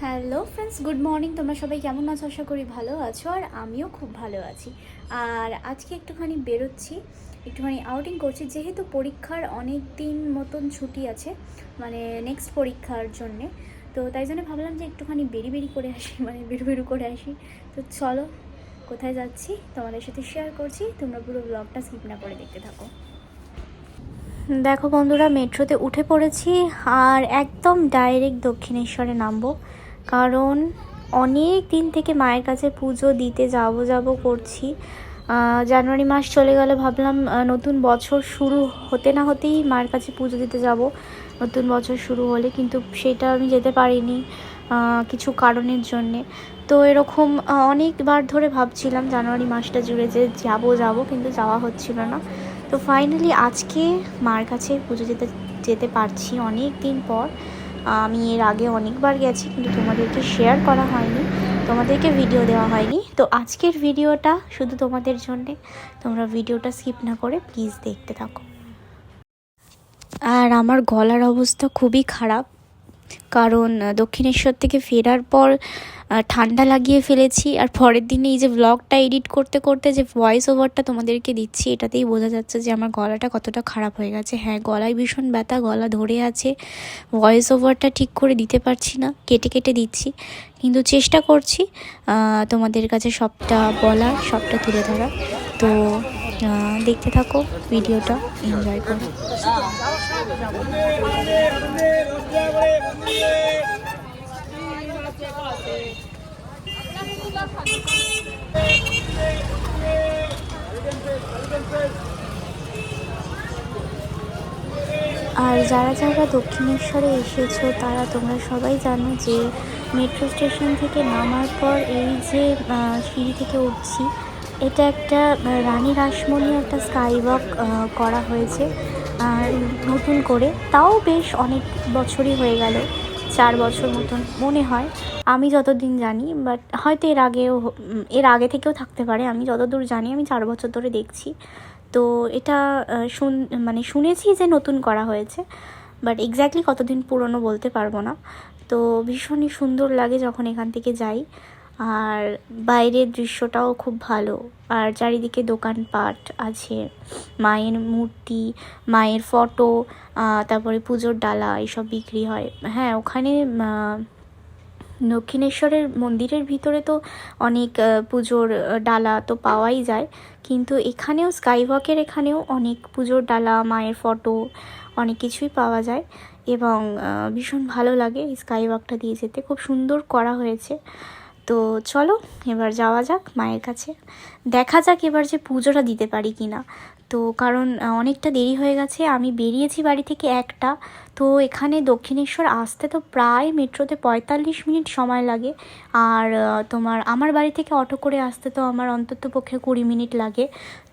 Hello friends, good morning. তোমরা সবাই কেমন আছো? আশা করি ভালো আছো, আর আমিও খুব ভালো আছি। আর আজকে একটুখানি বেরোচ্ছি, একটুখানি আউটিং করছি, যেহেতু পরীক্ষার অনেক দিন মতন ছুটি আছে, মানে নেক্সট পরীক্ষার জন্যে। তো তাই জন্য ভাবলাম যে একটুখানি বেরি করে আসি, মানে বেরু করে আসি। তো চলো, কোথায় যাচ্ছি তোমাদের সাথে শেয়ার করছি, তোমরা পুরো ব্লগটা স্কিপ না করে দেখতে থাকো। দেখো বন্ধুরা, মেট্রোতে উঠে পড়েছি আর একদম ডাইরেক্ট দক্ষিণেশ্বরে নামবো, কারণ অনেক দিন থেকে মায়ের কাছে পুজো দিতে যাব করছি। জানুয়ারি মাস চলে গেল, ভাবলাম নতুন বছর শুরু হতে না হতেই মায়ের কাছে পুজো দিতে যাব নতুন বছর শুরু হলে, কিন্তু সেটা আমি যেতে পারিনি কিছু কারণের জন্যে। তো এরকম অনেকবার ধরে ভাবছিলাম জানুয়ারি মাসটা জুড়ে যে যাব, কিন্তু যাওয়া হচ্ছিল না। তো ফাইনালি আজকে মার কাছে পুজো যেতে পারছি অনেক দিন পর। আমি এর আগে অনেকবার গেছি, কিন্তু তোমাদেরকে শেয়ার করা হয়নি, তোমাদেরকে ভিডিও দেওয়া হয়নি। তো আজকের ভিডিওটা শুধু তোমাদের জন্যে, তোমরা ভিডিওটা স্কিপ না করে প্লিজ দেখতে থাকো। আর আমার গলার অবস্থা খুবই খারাপ, কারণ দক্ষিণেশ্বর থেকে ফেরার পর ঠান্ডা লাগিয়ে ফেলেছি। আর পরের দিনে এই যে ব্লগটা এডিট করতে করতে যে ভয়েস ওভারটা তোমাদেরকে দিচ্ছি, এটাতেই বোঝা যাচ্ছে যে আমার গলাটা কতটা খারাপ হয়ে গেছে। হ্যাঁ, গলায় ভীষণ ব্যথা, গলা ধরে আছে, ভয়েস ওভারটা ঠিক করে দিতে পারছি না, কেটে কেটে দিচ্ছি, কিন্তু চেষ্টা করছি তোমাদের কাছে সবটা বলার, সবটা তুলে ধরার। তো দেখতে থাকো ভিডিওটা, এনজয় করো। আর যারা যারা দক্ষিণেশ্বরে এসেছো তারা তোমরা সবাই জানো যে মেট্রো স্টেশন থেকে নামার পর এই যে সিঁড়ি থেকে উঠছি, এটা একটা রানী রাসমণি একটা স্কাই ওয়াক করা হয়েছে নতুন করে। তাও বেশ অনেক বছরই হয়ে গেল, 4 বছর মতন মনে হয় আমি যতদিন জানি, বাট হয়তো এর আগে থেকেও থাকতে পারে। আমি যতদূর জানি আমি 4 বছর ধরে দেখছি। তো এটা শুনেছি যে নতুন করা হয়েছে, বাট এক্স্যাক্টলি কতদিন পুরনো বলতে পারবো না। তো ভীষণই সুন্দর লাগে যখন এখান থেকে যাই, আর বাইরের দৃশ্যটাও খুব ভালো। আর চারিদিকে দোকানপাট আছে, মায়ের মূর্তি, মায়ের ফটো, তারপরে পুজোর ডালা এইসব বিক্রি হয়। হ্যাঁ, ওখানে দক্ষিণেশ্বরের মন্দিরের ভিতরে তো অনেক পুজোর ডালা তো পাওয়াই যায়, কিন্তু এখানেও স্কাইওয়াকের এখানেও অনেক পুজোর ডালা, মায়ের ফটো, অনেক কিছুই পাওয়া যায়। এবং ভীষণ ভালো লাগে এই স্কাইওয়াকটা দিয়ে যেতে, খুব সুন্দর করা হয়েছে। তো চলো এবার যাওয়া যাক মায়ের কাছে, দেখা যাক এবার যে পুজোটা দিতে পারি কি না। তো কারণ অনেকটা দেরি হয়ে গেছে, আমি বেরিয়েছি বাড়ি থেকে 1টা, তো এখানে দক্ষিণেশ্বর আসতে তো প্রায় মেট্রোতে 45 মিনিট সময় লাগে। আর আমার বাড়ি থেকে অটো করে আসতে তো আমার অন্তত পক্ষে 20 মিনিট লাগে।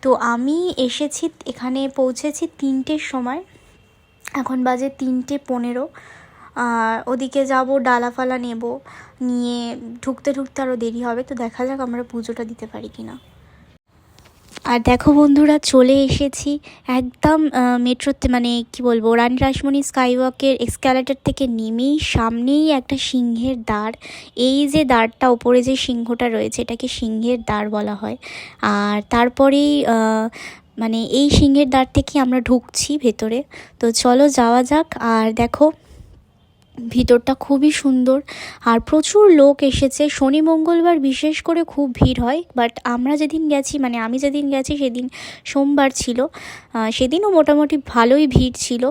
তো আমি এসেছি, এখানে পৌঁছেছি 3টের সময়, এখন বাজে 3:15। ওদিকে যাব, ডালাফালা নিয়ে ঢুকতে আরও দেরি হবে। তো দেখা যাক আমরা পুজোটা দিতে পারি কি না। আর দেখো বন্ধুরা, চলে এসেছি একদম মেট্রোতে, মানে কি বলবো, রানী রাসমণি স্কাইওয়াকের এসক্যালেটর থেকে নেমেই সামনেই একটা সিংহের দ্বার। এই যে দ্বারটা, ওপরে যে সিংহটা রয়েছে, এটাকে সিংহের দ্বার বলা হয়। আর তারপরেই এই সিংহের দ্বার থেকে আমরা ঢুকছি ভেতরে। তো চলো যাওয়া যাক। আর দেখো ভিতরটা খুবই সুন্দর, আর প্রচুর লোক এসেছে। শনি মঙ্গলবার বিশেষ করে খুব ভিড় হয়, বাট আমি যেদিন গেছি সেদিন সোমবার ছিল, সেদিনও মোটামুটি ভালোই ভিড় ছিল,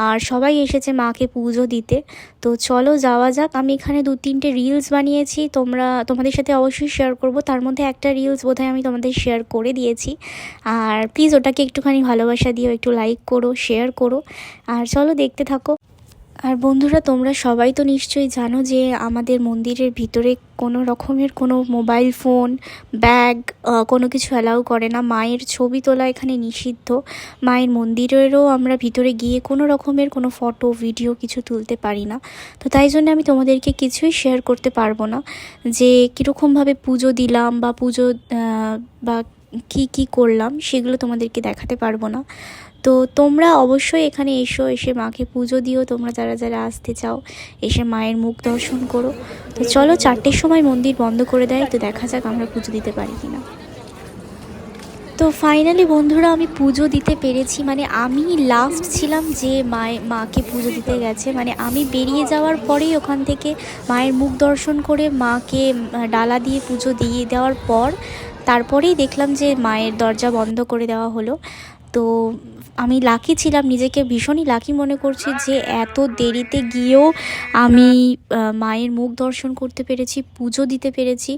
আর সবাই এসেছে মাকে পুজো দিতে। তো চলো যাওয়া যাক। আমি এখানে 2-3টে রিলস বানিয়েছি, তোমাদের সাথে অবশ্যই শেয়ার করব। তার মধ্যে একটা রিলস বোধহয় আমি তোমাদের শেয়ার করে দিয়েছি, আর প্লিজ ওটাকে একটুখানি ভালোবাসা দিও, একটু লাইক করো, শেয়ার করো। আর চলো দেখতে থাকো। আর বন্ধুরা, তোমরা সবাই তো নিশ্চয়ই জানো যে আমাদের মন্দিরের ভিতরে কোনো রকমের কোনো মোবাইল ফোন, ব্যাগ, কোনো কিছু অ্যালাউ করে না। মায়ের ছবি তোলা এখানে নিষিদ্ধ। মায়ের মন্দিরেরও আমরা ভিতরে গিয়ে কোনো রকমের কোনো ফটো, ভিডিও কিছু তুলতে পারি না। তো তাই জন্য আমি তোমাদেরকে কিছুই শেয়ার করতে পারবো না, যে কীরকমভাবে পুজো দিলাম বা পুজো বা কী করলাম, সেগুলো তোমাদেরকে দেখাতে পারবো না। তো তোমরা অবশ্যই এখানে এসো, এসে মাকে পুজো দিও, তোমরা যারা যারা আসতে চাও এসে মায়ের মুখ দর্শন করো। তো চলো 4টের সময় মন্দির বন্ধ করে দেয়, তো দেখা যাক আমরা পুজো দিতে পারি কিনা। তো ফাইনালি বন্ধুরা আমি পুজো দিতে পেরেছি, মানে আমি লাস্ট ছিলাম যে মাকে পুজো দিতে গেছে। মানে আমি বেরিয়ে যাওয়ার পরেই ওখান থেকে মায়ের মুখ দর্শন করে মাকে ডালা দিয়ে পুজো দিয়ে দেওয়ার পর তারপরেই দেখলাম যে মায়ের দরজা বন্ধ করে দেওয়া হলো। তো আমি লাকি ছিলাম, নিজেকে ভীষণই লাকি মনে করছি যে এত দেরিতে গিয়েও আমি মায়ের মুখ দর্শন করতে পেরেছি, পুজো দিতে পেরেছি,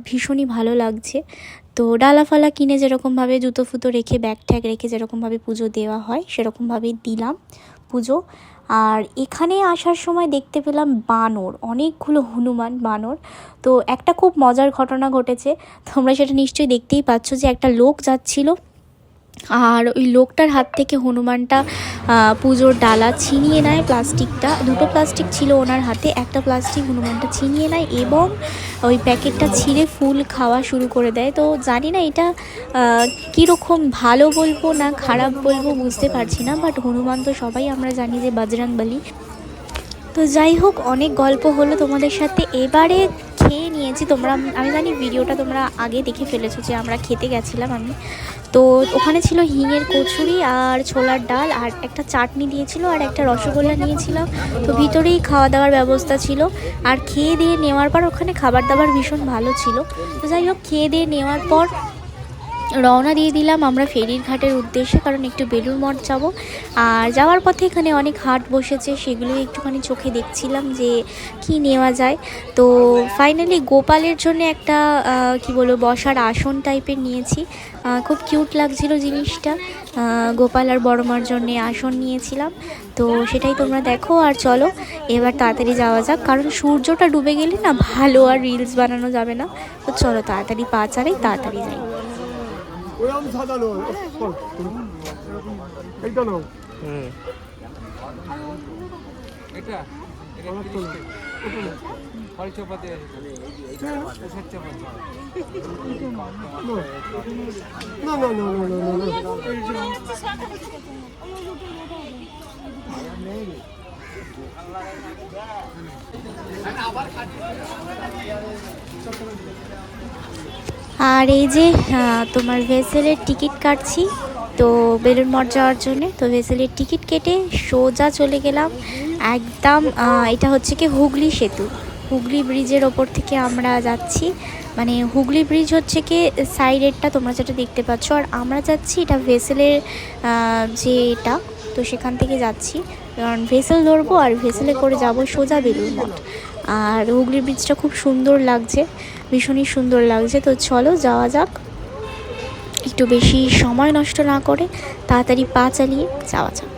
ভীষণই ভালো লাগছে। তো ডালাফালা কিনে যেরকমভাবে জুতো ফুতো রেখে ব্যাগ ট্যাগ রেখে যেরকমভাবে পুজো দেওয়া হয় সেরকমভাবেই দিলাম পুজো। আর এখানে আসার সময় দেখতে পেলাম বানর, অনেকগুলো হনুমান বানর। তো একটা খুব মজার ঘটনা ঘটেছে, তোমরা সেটা নিশ্চয়ই দেখতেই পাচ্ছ যে একটা লোক যাচ্ছিল আর ওই লোকটার হাত থেকে হনুমানটা পুজোর ডালা ছিনিয়ে নেয়, প্লাস্টিকটা, দুটো প্লাস্টিক ছিল ওনার হাতে, একটা প্লাস্টিক হনুমানটা ছিনিয়ে নেয় এবং ওই প্যাকেটটা ছিঁড়ে ফুল খাওয়া শুরু করে দেয়। তো জানি না এটা কীরকম ভালো বলবো না খারাপ বলবো বুঝতে পারছি না, বাট হনুমান তো সবাই আমরা জানি যে বজরংবলী। তো যাই হোক, অনেক গল্প হলো তোমাদের সাথে, এবারে খেয়ে নিয়েছি। আমি জানি ভিডিওটা তোমরা আগে দেখে ফেলেছো যে আমরা খেতে গেছিলাম। তো ওখানে ছিল হিঙের কচুরি আর ছোলার ডাল আর একটা চাটনি দিয়েছিল আর একটা রসগোল্লা নিয়েছিলাম। তো ভিতরেই খাওয়া দাওয়ার ব্যবস্থা ছিল। আর খেয়ে দিয়ে নেওয়ার পর ওখানে খাবার দাবার ভীষণ ভালো ছিল। তো যাই হোক, খেয়ে দিয়ে নেওয়ার পর রওনা দিয়ে দিলাম আমরা ফেরির ঘাটের উদ্দেশ্যে, কারণ একটু বেলুড় মঠ যাব। আর যাওয়ার পথে এখানে অনেক হাট বসেছে, সেগুলো একটুখানি চোখে দেখছিলাম যে কি নেওয়া যায়। তো ফাইনালি গোপালের জন্য একটা কি বলবো বসার আসন টাইপের নিয়েছি, খুব কিউট লাগছিল জিনিসটা। গোপাল আর বড় মার জন্য আসন নিয়েছিলাম। তো সেটাই তোমরা দেখো। আর চলো এবার তাড়াতাড়ি যাওয়া যাক, কারণ সূর্যটা ডুবে গেলে না ভালো আর রিলস বানানো যাবে না। তো চলো তাড়াতাড়ি পা চালাই, তাড়াতাড়ি যাই। ওরকম সাদা নয়, এইটা নাও। এটা ফল চপাতে না না না না না না। আর এই যে তোমার ভেসেলের টিকিট কাটছি তো বেলুড় মঠ যাওয়ার জন্যে। তো ভেসেলের টিকিট কেটে সোজা চলে গেলাম একদম, এটা হচ্ছে কি হুগলি সেতু, হুগলি ব্রিজের ওপর থেকে আমরা যাচ্ছি। মানে হুগলি ব্রিজ হচ্ছে কি সাইডেরটা তোমরা যেটা দেখতে পাচ্ছ, আর আমরা যাচ্ছি এটা ভেসেলের যে এটা, তো সেখান থেকে যাচ্ছি, কারণ ভেসেল ধরবো আর ভেসেলে করে যাব সোজা বেলুড় মঠ। আর হুগলি ব্রিজটা খুব সুন্দর লাগছে, ভীষণই সুন্দর লাগছে। তো চলো যাওয়া যাক, একটু বেশি সময় নষ্ট না করে তাড়াতাড়ি পা চালিয়ে যাওয়া যাক।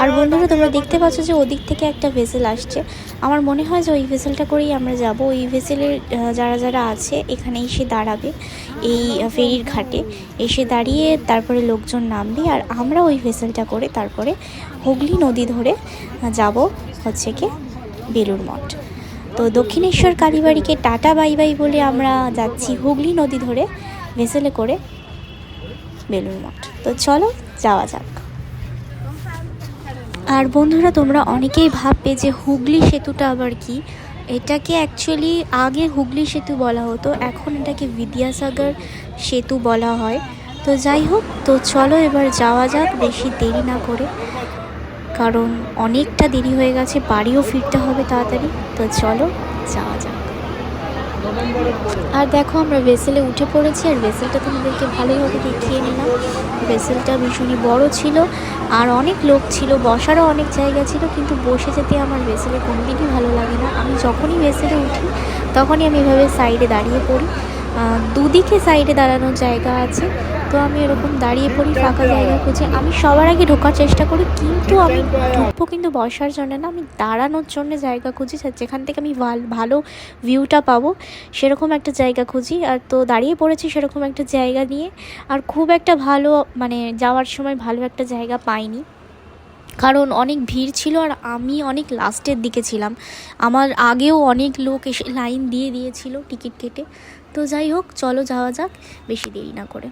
আর বন্ধুরা তোমরা দেখতে পাচ্ছ যে ওদিক থেকে একটা ভেসেল আসছে, আমার মনে হয় যে ওই ভেসেলটা করেই আমরা যাব। ওই ভেসেলের যারা যারা আছে এখানে এসে দাঁড়াবে, এই ফেরির ঘাটে এসে দাঁড়িয়ে তারপরে লোকজন নামবে, আর আমরা ওই ভেসেলটা করে তারপরে হুগলি নদী ধরে যাব হচ্ছে কি বেলুড় মঠ। তো দক্ষিণেশ্বর কালীবাড়িকে টাটা বাই বাই বলে আমরা যাচ্ছি হুগলি নদী ধরে ভেসেলে করে বেলুড় মঠ। তো চলো যাওয়া যাক। আর বন্ধুরা তোমরা অনেকেই ভাববে যে হুগলি সেতুটা আবার কি, এটাকে অ্যাকচুয়ালি আগে হুগলি সেতু বলা হতো, এখন এটাকে বিদ্যাসাগর সেতু বলা হয়। তো যাই হোক, তো চলো এবার যাওয়া যাক বেশি দেরি না করে, কারণ অনেকটা দেরি হয়ে গেছে, বাড়িও ফিরতে হবে তাড়াতাড়ি। তো চলো যাওয়া যাক। আর দেখো আমরা ভেসেলে উঠে পড়েছি, আর ভেসেলটা তোমাদেরকে ভালোইভাবে দেখিয়ে নিলাম। ভেসেলটা ভীষণই বড় ছিল আর অনেক লোক ছিল, বসারও অনেক জায়গা ছিল, কিন্তু বসে যেতে আমার ভেসেলে কোনোদিনই ভালো লাগে না। আমি যখনই ভেসেলে উঠি তখনই আমি এভাবে সাইডে দাঁড়িয়ে পড়ি, দুদিকে সাইডে দাঁড়ানোর জায়গা আছে, তো তো আমি এরকম দাঁড়িয়ে পড়ি ফাঁকা জায়গা খুঁজে। আমি সবার আগে ঢোকার চেষ্টা করি, কিন্তু আমি ঢুকবো কিন্তু বসার জন্য না, আমি দাঁড়ানোর জন্য জায়গা খুঁজি, যেখান থেকে আমি ভালো ভিউটা পাবো সেরকম একটা জায়গা খুঁজি। আর তো দাঁড়িয়ে পড়েছি সেরকম একটা জায়গা নিয়ে, আর খুব একটা ভালো মানে যাওয়ার সময় ভালো একটা জায়গা পাইনি, কারণ অনেক ভিড় ছিল আর আমি অনেক লাস্টের দিকে ছিলাম। আমার আগেও অনেক লোক এসে লাইন দিয়ে দিয়েছিল টিকিট কেটে। তো যাই হোক, চলো যাওয়া যাক বেশি দেরি না করে।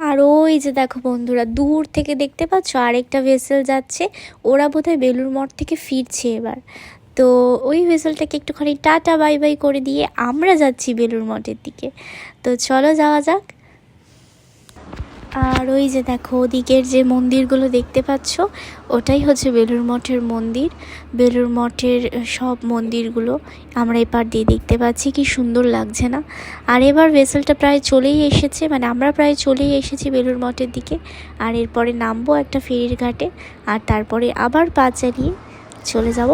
আর ওই যে দেখো বন্ধুরা, দূর থেকে দেখতে পাচ্ছ আরেকটা ভেসেল যাচ্ছে, ওরা বোধহয় বেলুড় মঠ থেকে ফিরছে এবার। তো ওই ভেসেলটাকে একটুখানি টাটা বাই বাই করে দিয়ে আমরা যাচ্ছি বেলুড় মঠের দিকে। তো চলো যাওয়া যাক। আর ওই যে দেখো ওদিকের যে মন্দিরগুলো দেখতে পাচ্ছ, ওটাই হচ্ছে বেলুড় মঠের মন্দির। বেলুড় মঠের সব মন্দিরগুলো আমরা এপার দিয়ে দেখতে পাচ্ছি, কি সুন্দর লাগছে না। আর এবার ভেসেলটা প্রায় চলেই এসেছে, মানে আমরা প্রায় চলেই এসেছি বেলুড় মঠের দিকে। আর এরপরে নামবো একটা ফেরির ঘাটে, আর তারপরে আবার পা চালিয়ে চলে যাব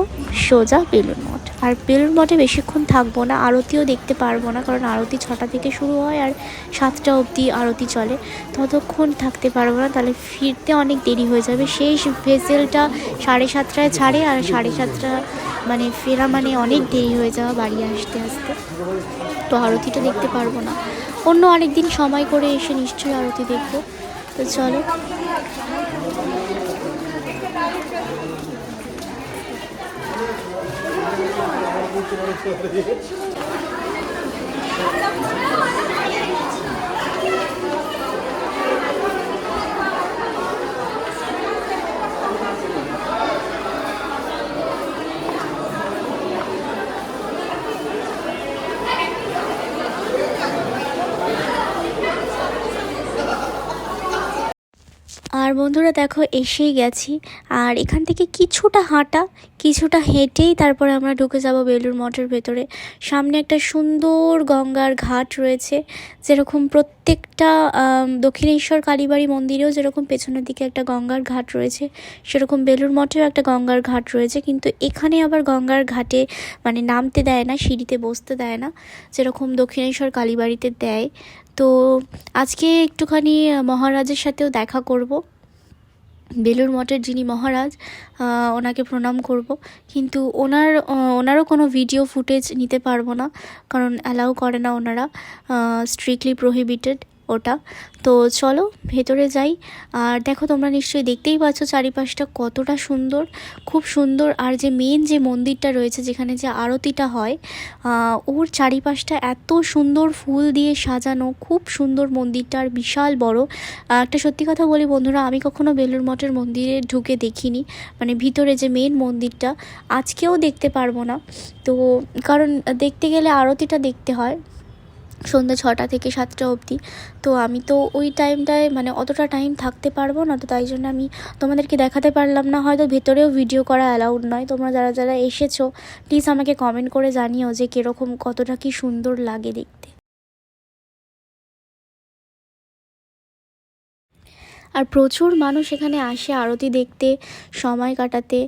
সোজা বেলুড় মঠ। আর বেলুড় মঠে বেশিক্ষণ থাকবো না, আরতিও দেখতে পারবো না, কারণ আরতি 6টা থেকে শুরু হয় আর 7টা অবধি আরতি চলে। ততক্ষণ থাকতে পারবো না, তাহলে ফিরতে অনেক দেরি হয়ে যাবে। সেই ভেসেলটা 7:30টায় ছাড়ে, আর 7:30 মানে ফেরা মানে অনেক দেরি হয়ে যাওয়া বাড়ি আসতে আসতে। তো আরতিটা দেখতে পারবো না, অন্য আরেক দিন সময় করে এসে নিশ্চয়ই আরতি দেখবো। তো চলো। আর বন্ধুরা দেখো এসেই গেছি, আর এখান থেকে কিছুটা হেঁটেই তারপরে আমরা ঢুকে যাব বেলুড় মঠের ভেতরে। সামনে একটা সুন্দর গঙ্গার ঘাট রয়েছে, যেরকম প্রত্যেকটা দক্ষিণেশ্বর কালীবাড়ি মন্দিরেও যেরকম পেছনের দিকে একটা গঙ্গার ঘাট রয়েছে, সেরকম বেলুড় মঠেও একটা গঙ্গার ঘাট রয়েছে। কিন্তু এখানে আবার গঙ্গার ঘাটে মানে নামতে দেয় না, সিঁড়িতে বসতে দেয় না, যেরকম দক্ষিণেশ্বর কালীবাড়িতে দেয়। তো আজকে একটুখানি মহারাজের সাথেও দেখা করব, বেলুড় মঠের যিনি মহারাজ, ওনাকে প্রণাম করব। কিন্তু ওনারও কোনো ভিডিও ফুটেজ নিতে পারবো না, কারণ অ্যালাউ করে না ওনারা, স্ট্রিক্টলি প্রোহিবিটেড ওটা। তো চলো ভেতরে যাই। আর দেখো তোমরা নিশ্চয়ই দেখতেই পাচ্ছ চারিপাশটা কতটা সুন্দর, খুব সুন্দর। আর যে মেন যে মন্দিরটা রয়েছে, যেখানে যে আরতিটা হয়, ওর চারিপাশটা এত সুন্দর ফুল দিয়ে সাজানো, খুব সুন্দর মন্দিরটা, আর বিশাল বড়। একটা সত্যি কথা বলি বন্ধুরা, আমি কখনো বেলুড় মঠের মন্দিরে ঢুকে দেখিনি, মানে ভিতরে যে মেন মন্দিরটা। আজকেও দেখতে পারবো না, তো কারণ দেখতে গেলে আরতিটা দেখতে হয় সন্ধ্যা 6টা থেকে 7টা অবধি। তো আমি তো ওই টাইমটায় মানে অতটা টাইম থাকতে পারবো না, তো তাই জন্য আমি তোমাদেরকে দেখাতে পারলাম না। হয়তো ভেতরেও ভিডিও করা অ্যালাউড নয়। তোমরা যারা যারা এসেছো প্লিজ আমাকে কমেন্ট করে জানিও যে কীরকম, কতটা কি সুন্দর লাগে দেখতে। আর প্রচুর মানুষ এখানে আসে আরতি দেখতে, সময় কাটাতে,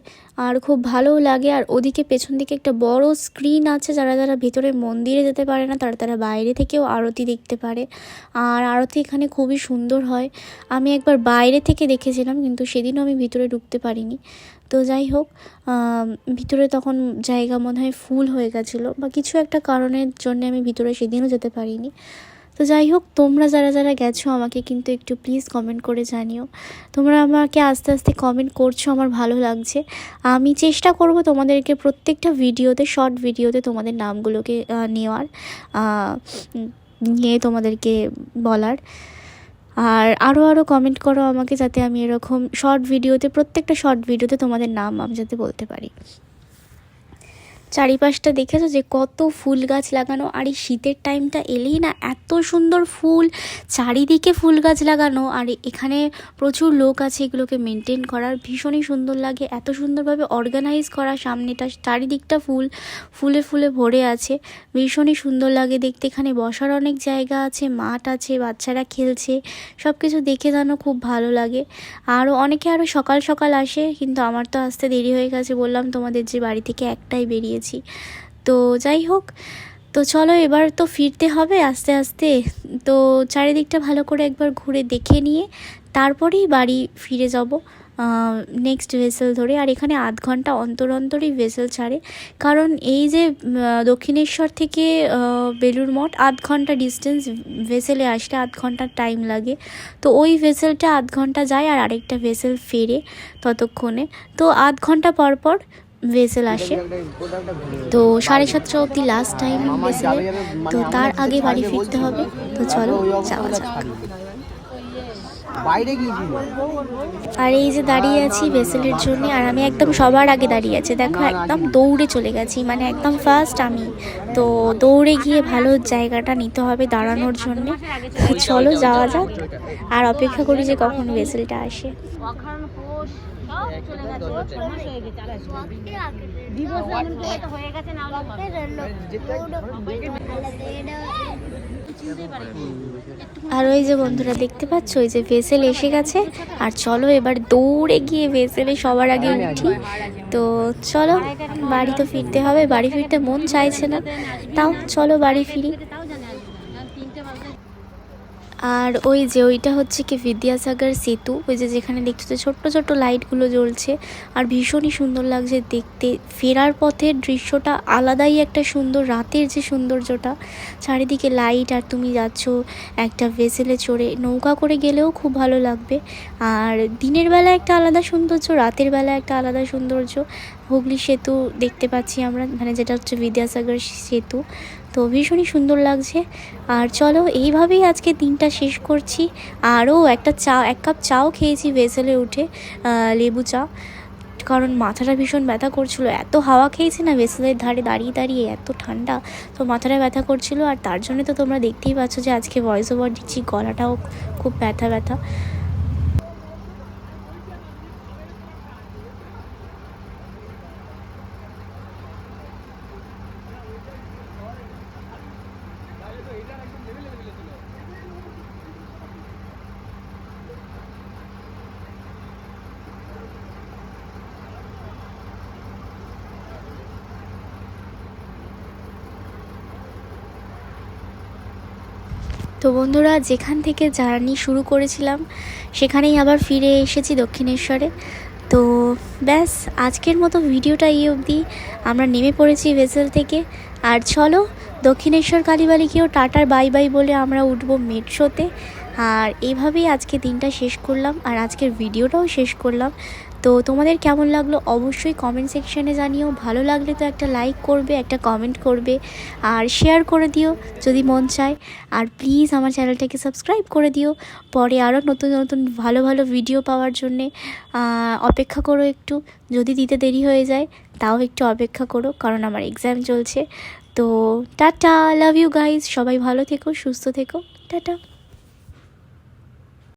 আর খুব ভালোও লাগে। আর ওদিকে পেছন দিকে একটা বড় স্ক্রিন আছে, যারা যারা ভেতরে মন্দিরে যেতে পারে না তারা তারা বাইরে থেকেও আরতি দেখতে পারে। আর আরতি এখানে খুবই সুন্দর হয়। আমি একবার বাইরে থেকে দেখেছিলাম, কিন্তু সেদিনও আমি ভিতরে ঢুকতে পারিনি। তো যাই হোক, ভিতরে তখন জায়গা মনে হয় ফুল হয়ে গেছিলো, বা কিছু একটা কারণের জন্য আমি ভিতরে সেদিনও যেতে পারিনি। তো যাই হোক, তোমরা যারা যারা গেছো আমাকে কিন্তু একটু প্লিজ কমেন্ট করে জানিও। তোমরা আমাকে আস্তে আস্তে কমেন্ট করছো, আমার ভালো লাগছে। আমি চেষ্টা করব তোমাদেরকে প্রত্যেকটা ভিডিওতে, শর্ট ভিডিওতে তোমাদের নামগুলোকে নেওয়ার। নিয়ে তোমাদেরকে বলার। আর আরও কমেন্ট করো আমাকে, যাতে আমি এরকম শর্ট ভিডিওতে, প্রত্যেকটা শর্ট ভিডিওতে তোমাদের নাম আমি যাতে বলতে পারি। চারিপাশটা দেখেছো যে কত ফুল গাছ লাগানো, আর এই শীতের টাইমটা এলেই না এত সুন্দর ফুল, চারিদিকে ফুল গাছ লাগানো। আর এখানে প্রচুর লোক আছে এগুলোকে মেনটেন করার, ভীষণই সুন্দর লাগে, এত সুন্দরভাবে অর্গানাইজ করা। সামনেটা চারিদিকটা ফুলে ফুলে ভরে আছে, ভীষণই সুন্দর লাগে দেখতে। এখানে বসার অনেক জায়গা আছে, মাঠ আছে, বাচ্চারা খেলছে, সব কিছু দেখে যেন খুব ভালো লাগে। আরও অনেকে আরও সকাল সকাল আসে, কিন্তু আমার তো আসতে দেরি হয়ে গেছে, বললাম তোমাদের যে বাড়ি থেকে একটাই বেরিয়েছি। তো যাই হোক, তো চলো এবার তো ফিরতে হবে আস্তে আস্তে। তো চারিদিকটা ভালো করে একবার ঘুরে দেখে নিয়ে তারপরেই বাড়ি ফিরে যাব নেক্সট ভেসেল ধরে। আর এখানে আধ ঘন্টা অন্তর অন্তরই ভেসেল ছাড়ে, কারণ এই যে দক্ষিণেশ্বর থেকে বেলুড় মঠ আধ ঘন্টা ডিস্টেন্স, ভেসেলে আসলে আধ ঘন্টা টাইম লাগে। তো ওই ভেসেলটা আধ ঘন্টা যায় আর আরেকটা ভেসেল ফেরে ততক্ষণে। তো আধ ঘন্টা পর পর ভেসেল আসে। তো 7:30 অবধি লাস্ট টাইম ভেসেলে, তো তার আগে বাড়ি ফিরতে হবে। তো চলো যাওয়া যাক। আর এই যে দাঁড়িয়ে আছি ভেসেলের জন্য, আর আমি একদম সবার আগে দাঁড়িয়ে আছি, দেখো একদম দৌড়ে চলে গেছি, মানে একদম ফার্স্ট আমি। তো দৌড়ে গিয়ে ভালো জায়গাটা নিতে হবে দাঁড়ানোর জন্যে। চলো যাওয়া যাক, আর অপেক্ষা করি যে কখন ভেসেলটা আসে। আর ওই যে বন্ধুরা দেখতে পাচ্ছ, ওই যে ভেসেল এসে গেছে। আর চলো এবার দৌড়ে গিয়ে ভেসেলে সবার আগে উঠি। তো চলো, বাড়ি তো ফিরতে হবে, বাড়ি ফিরতে মন চাইছে না, তাও চলো বাড়ি ফিরি। আর ওই যে ওইটা হচ্ছে কি বিদ্যাসাগর সেতু, ওই যে যেখানে দেখছো ছোট্ট ছোট্ট লাইটগুলো জ্বলছে, আর ভীষণই সুন্দর লাগছে দেখতে। ফেরার পথের দৃশ্যটা আলাদাই একটা সুন্দর, রাতের যে সৌন্দর্যটা, চারিদিকে লাইট, আর তুমি যাচ্ছ একটা ভেসেলে চড়ে, নৌকা করে গেলেও খুব ভালো লাগবে। আর দিনের বেলা একটা আলাদা সৌন্দর্য, রাতের বেলা একটা আলাদা সৌন্দর্য। হুগলি সেতু দেখতে পাচ্ছি আমরা, মানে যেটা হচ্ছে বিদ্যাসাগর সেতু, তো ভীষণই সুন্দর লাগছে। আর চলো এইভাবেই আজকে দিনটা শেষ করছি। আরও এক কাপ চাও খেয়েছি ভেসেলে উঠে, লেবু চা, কারণ মাথাটা ভীষণ ব্যথা করছিল, এত হাওয়া খেয়েছি না ভেসেলের ধারে দাঁড়িয়ে দাঁড়িয়ে, এত ঠান্ডা, তো মাথাটা ব্যথা করছিল। আর তার জন্য তো তোমরা দেখতেই পাচ্ছ যে আজকে ভয়েস ওভার দিচ্ছি, গলাটাও খুব ব্যথা। তো বন্ধুরা, যেখান থেকে জার্নি শুরু করেছিলাম সেখানেই আবার ফিরে এসেছি দক্ষিণেশ্বরে। তো ব্যাস, আজকের মতো ভিডিওটা এই অবধি। আমরা নেমে পড়েছি ভেসেল থেকে। আর চলো দক্ষিণেশ্বর কালীবাড়িকেও টাটার বাই বাই বলে আমরা উঠবো মেট্রোতে। আর এইভাবেই আজকে দিনটা শেষ করলাম, আর আজকের ভিডিওটাও শেষ করলাম। তো তোমাদের কেমন লাগলো অবশ্যই কমেন্ট সেকশানে জানিও। ভালো লাগলে তো একটা লাইক করবে, একটা কমেন্ট করবে, আর শেয়ার করে দিও যদি মন চায়। আর প্লিজ আমার চ্যানেলটাকে সাবস্ক্রাইব করে দিও, পরে আরও নতুন নতুন ভালো ভালো ভিডিও পাওয়ার জন্যে অপেক্ষা করো একটু। যদি দিতে দেরি হয়ে যায় তাও একটু অপেক্ষা করো, কারণ আমার এক্সাম চলছে। তো টাটা, লাভ ইউ গাইজ, সবাই ভালো থেকো, সুস্থ থেকো, টাটা।